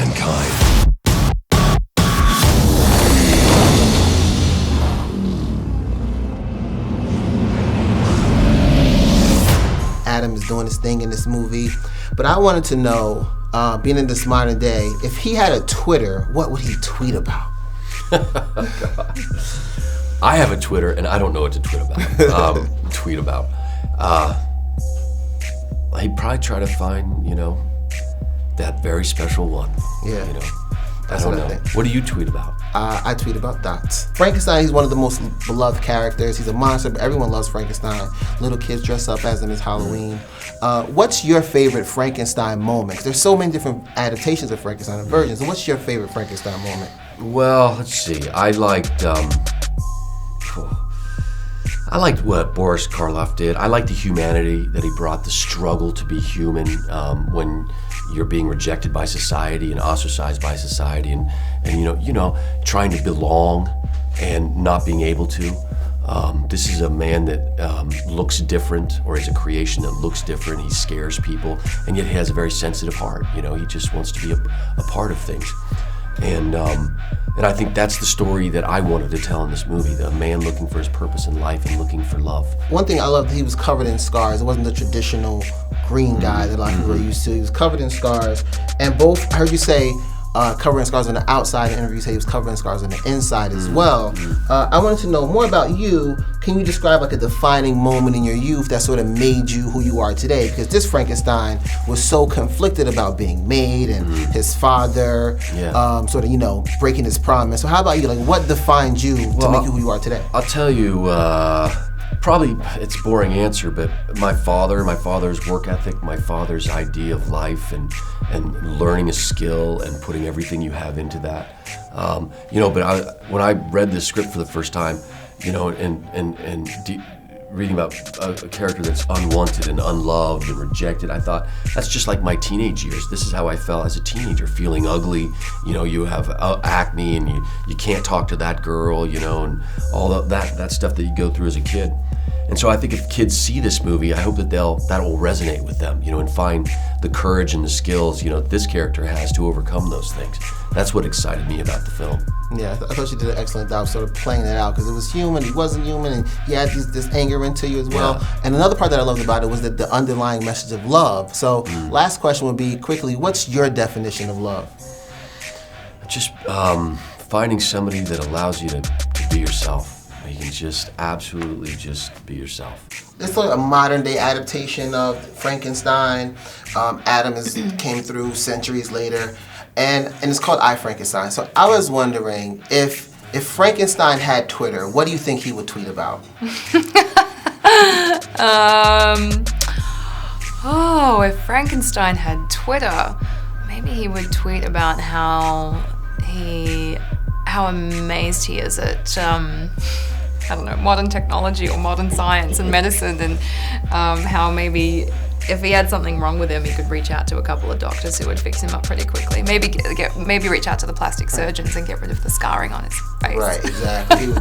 mankind. Adam is doing his thing in this movie, but I wanted to know, being in this modern day, if he had a Twitter, what would he tweet about? God. I have a Twitter, and I don't know what to tweet about. He'd probably try to find, that very special one. Yeah. I don't know. What do you tweet about? I tweet about dots. Frankenstein, he's one of the most beloved characters. He's a monster, but everyone loves Frankenstein. Little kids dress up as him as Halloween. What's your favorite Frankenstein moment? 'Cause there's so many different adaptations of Frankenstein and versions. What's your favorite Frankenstein moment? Well, let's see. I liked what Boris Karloff did. I liked the humanity that he brought, the struggle to be human when you're being rejected by society and ostracized by society, and trying to belong and not being able to. This is a man that looks different, or is a creation that looks different. He scares people, and yet he has a very sensitive heart. He just wants to be a part of things. And I think that's the story that I wanted to tell in this movie, the man looking for his purpose in life and looking for love. One thing I loved, he was covered in scars. It wasn't the traditional green guy that a lot of people are used to. He was covered in scars. And both, I heard you say, covering scars on the outside. In the interview, you say he was covering scars on the inside as well. I wanted to know more about you. Can you describe like a defining moment in your youth that sort of made you who you are today? Because this Frankenstein was so conflicted about being made and his father sort of, breaking his promise. So how about you? Like, what defined you to make you who you are today? I'll tell you, probably it's a boring answer, but my father's work ethic, my father's idea of life and learning a skill and putting everything you have into that. But when I read this script for the first time, reading about a character that's unwanted and unloved and rejected, I thought, that's just like my teenage years. This is how I felt as a teenager, feeling ugly. You have acne and you can't talk to that girl, and all that stuff that you go through as a kid. And so I think if kids see this movie, I hope that that will resonate with them, and find the courage and the skills, this character has to overcome those things. That's what excited me about the film. Yeah, I thought you did an excellent job sort of playing that out, because it was human, he wasn't human, and he had this anger into you as well. Yeah. And another part that I loved about it was that the underlying message of love. So last question would be, quickly, what's your definition of love? Just finding somebody that allows you to be yourself. You can just absolutely just be yourself. It's like a modern day adaptation of Frankenstein. Adam came through centuries later, and it's called I, Frankenstein. So I was wondering, if Frankenstein had Twitter, what do you think he would tweet about? If Frankenstein had Twitter, maybe he would tweet about how amazed he is at modern technology or modern science and medicine, and how maybe if he had something wrong with him, he could reach out to a couple of doctors who would fix him up pretty quickly. Maybe reach out to the plastic surgeons and get rid of the scarring on his face. Right, exactly.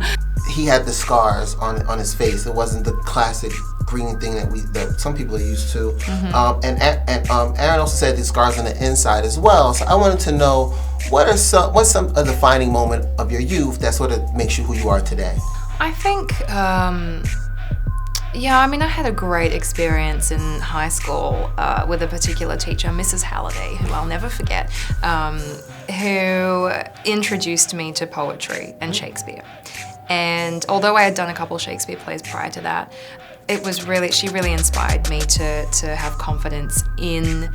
He had the scars on his face. It wasn't the classic green thing that some people are used to. And Aaron also said the scars on the inside as well. So I wanted to know, what's some a defining moment of your youth that sort of makes you who you are today? I think, I had a great experience in high school with a particular teacher, Mrs. Halliday, who I'll never forget, who introduced me to poetry and Shakespeare. And although I had done a couple Shakespeare plays prior to that, she really inspired me to have confidence in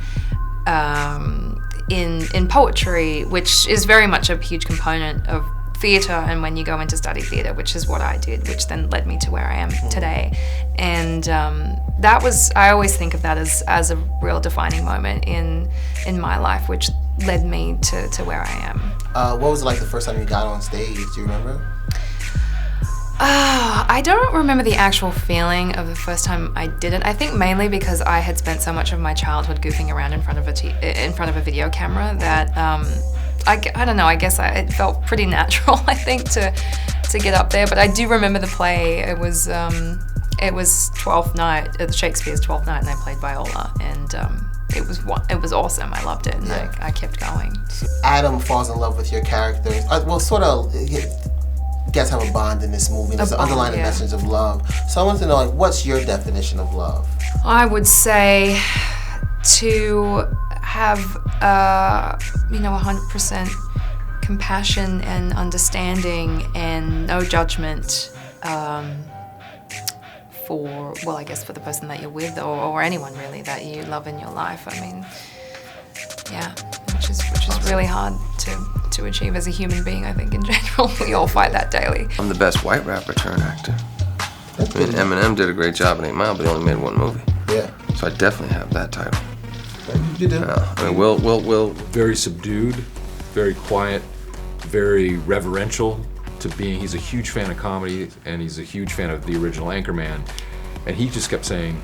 poetry, which is very much a huge component of theatre, and when you go in to study theatre, which is what I did, which then led me to where I am today. And I always think of that as a real defining moment in my life, which led me to where I am. What was it like the first time you got on stage? Do you remember? I don't remember the actual feeling of the first time I did it. I think mainly because I had spent so much of my childhood goofing around in front of a video camera that I don't know. I guess it felt pretty natural, I think, to get up there. But I do remember the play. It was Twelfth Night, Shakespeare's Twelfth Night, and I played Viola. And it was awesome. I loved it, and Yeah. I kept going. Adam falls in love with your characters. Well, sort of. You guys have a bond in this movie. There's an bond, underlying yeah. message of love. So I want to know, like, what's your definition of love? I would say to have 100% compassion and understanding and no judgment for, well, I guess for the person that you're with, or anyone really that you love in your life. I mean, yeah, which is really hard to achieve as a human being. I think in general we all fight that daily. I'm the best white rapper turned actor. I mean, Eminem did a great job in 8 Mile, but he only made 1 movie. Yeah. So I definitely have that title. You do. I mean, Will. Very subdued, very quiet, very reverential to being. He's a huge fan of comedy, and he's a huge fan of the original Anchorman. And he just kept saying,